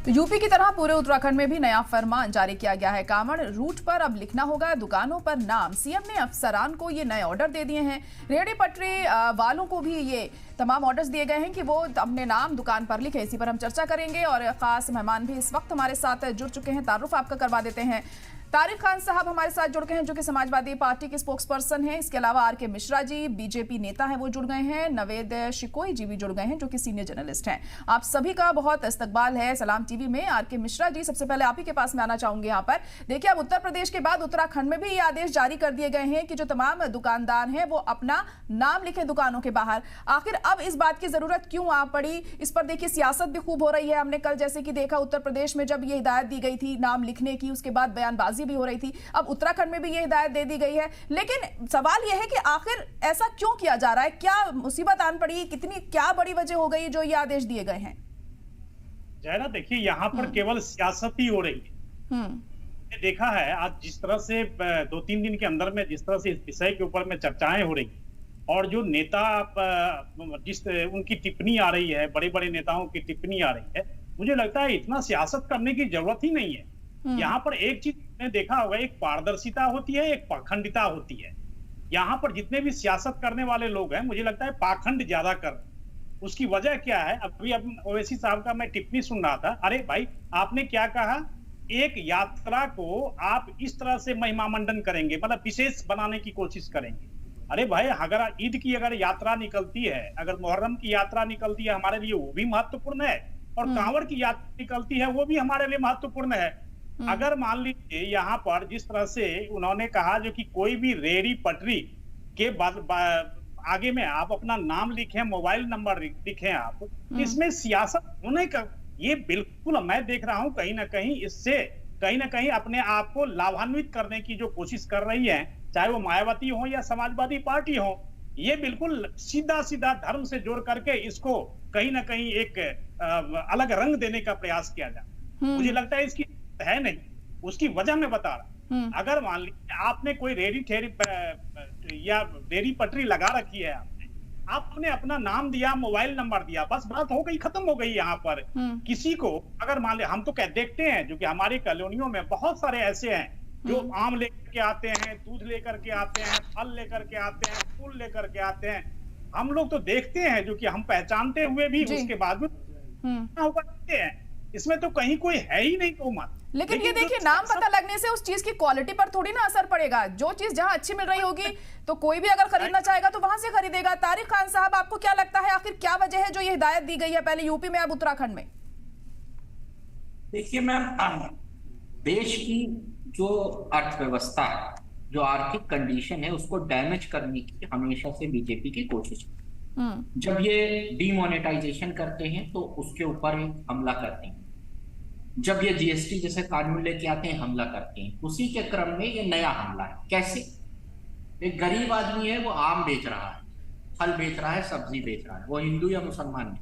तो यूपी की तरह पूरे उत्तराखंड में भी नया फरमान जारी किया गया है। कांवड़ रूट पर अब लिखना होगा दुकानों पर नाम। सीएम ने अफसरान को ये नए ऑर्डर दे दिए हैं। रेहड़ी पटरी वालों को भी ये तमाम ऑर्डर्स दिए गए हैं कि वो अपने नाम दुकान पर लिखें। इसी पर हम चर्चा करेंगे और खास मेहमान भी इस वक्त हमारे साथ जुड़ चुके हैं। तारुफ आपका करवा देते हैं। तारिक खान साहब हमारे साथ जुड़ गए हैं, जो कि समाजवादी पार्टी के स्पोक्स पर्सन हैं। इसके अलावा आर.के. मिश्रा जी बीजेपी नेता हैं, वो जुड़ गए हैं। नवेद शिकोई जी भी जुड़ गए हैं, जो कि सीनियर जर्नलिस्ट हैं। आप सभी का बहुत इस्तकबाल है सलाम टीवी में। आर.के. मिश्रा जी, सबसे पहले आप ही के पास में आना चाहूंगी। यहाँ पर देखिए, अब उत्तर प्रदेश के बाद उत्तराखंड में भी ये आदेश जारी कर दिए गए हैं कि जो तमाम दुकानदार हैं वो अपना नाम लिखे दुकानों के बाहर। आखिर अब इस बात की जरूरत क्यों आ पड़ी? इस पर देखिए सियासत भी खूब हो रही है। हमने कल जैसे कि देखा उत्तर प्रदेश में जब ये हिदायत दी गई थी नाम लिखने की, उसके बाद बयानबाजी भी हो रही थी। अब उत्तराखंड में भी ये हिदायत दे दी गई है। लेकिन सवाल यह है कि आखिर ऐसा क्यों किया जा रहा है? क्या मुसीबत आन पड़ी? क्या बड़ी वजह हो गई जो ये आदेश दिए गए हैं? जयरा, देखिए यहाँ पर केवल सियासत ही हो रही है। देखा है आज जिस तरह से 2-3 दिन के अंदर में जिस तरह से इस विषय के ऊपर में चर्चाएं हो रही और जो नेता जिस उनकी टिप्पणी आ रही है, बड़े बड़े नेताओं की टिप्पणी आ रही है, मुझे लगता है इतना सियासत करने की जरूरत ही नहीं है। यहाँ पर एक चीज ने देखा होगा, एक पारदर्शिता होती है, एक पाखंडिता होती है। यहाँ पर जितने भी सियासत करने वाले लोग हैं, मुझे लगता है पाखंड ज्यादा कर रहे हैं। उसकी वजह क्या है? अभी ओवैसी साहब का मैं टिप्पणी सुन रहा था। अरे भाई, आपने क्या कहा? एक यात्रा को आप इस तरह से महिमा मंडन करेंगे, मतलब विशेष बनाने की कोशिश करेंगे। अरे भाई, अगर ईद की अगर यात्रा निकलती है, अगर मुहर्रम की यात्रा निकलती है, हमारे लिए वो भी महत्वपूर्ण है, और कांवड़ की यात्रा निकलती है, वो भी हमारे लिए महत्वपूर्ण है। अगर मान लीजिए यहाँ पर जिस तरह से उन्होंने कहा जो कि कोई भी रेहड़ी पटरी के आगे में आप अपना नाम लिखें, मोबाइल नंबर लिखें, आप इसमें सियासत होने का ये बिल्कुल मैं देख रहा हूं कहीं ना कहीं इससे कहीं ना कहीं अपने आप को लाभान्वित करने की जो कोशिश कर रही है, चाहे वो मायावती हो या समाजवादी पार्टी हो। ये बिल्कुल सीधा सीधा धर्म से जोड़ करके इसको कहीं ना कहीं एक अलग रंग देने का प्रयास किया जाए। मुझे लगता है इसकी है नहीं। उसकी वजह मैं बता रहा। अगर मान लीजिए आपने कोई रेहड़ी ठेरी या रेहड़ी पटरी लगा रखी है, आपने अपना नाम दिया, मोबाइल नंबर दिया, बस बात हो गई, खत्म हो गई। यहाँ पर किसी को अगर मान ले, हम तो देखते हैं जो कि हमारी कॉलोनियों में बहुत सारे ऐसे हैं जो आम लेकर के आते हैं, दूध लेकर के आते हैं, फल लेकर के आते हैं, फूल लेकर के आते हैं। हम लोग तो देखते हैं जो कि हम पहचानते हुए भी उसके बाद में इसमें तो कहीं कोई है ही नहीं तो मत। लेकिन ये देखिए, नाम पता लगने से उस चीज की क्वालिटी पर थोड़ी ना असर पड़ेगा। जो चीज जहां अच्छी मिल रही होगी तो कोई भी अगर खरीदना चाहेगा तो वहां से खरीदेगा। तारिक खान साहब, आपको क्या लगता है आखिर क्या वजह है जो ये हिदायत दी गई है, पहले यूपी में अब उत्तराखंड में? देखिए मैम, देश की जो अर्थव्यवस्था है, जो आर्थिक कंडीशन है, उसको डैमेज करने की हमेशा से बीजेपी की कोशिश है। जब ये डीमोनेटाइजेशन करते हैं तो उसके ऊपर हमला करते हैं। जब ये जीएसटी जैसे कानून लेके आते हैं, हमला करते हैं। उसी के क्रम में ये नया हमला है। कैसे? एक गरीब आदमी है, वो आम बेच रहा है, फल बेच रहा है, सब्जी बेच रहा है, वो हिंदू या मुसलमान है,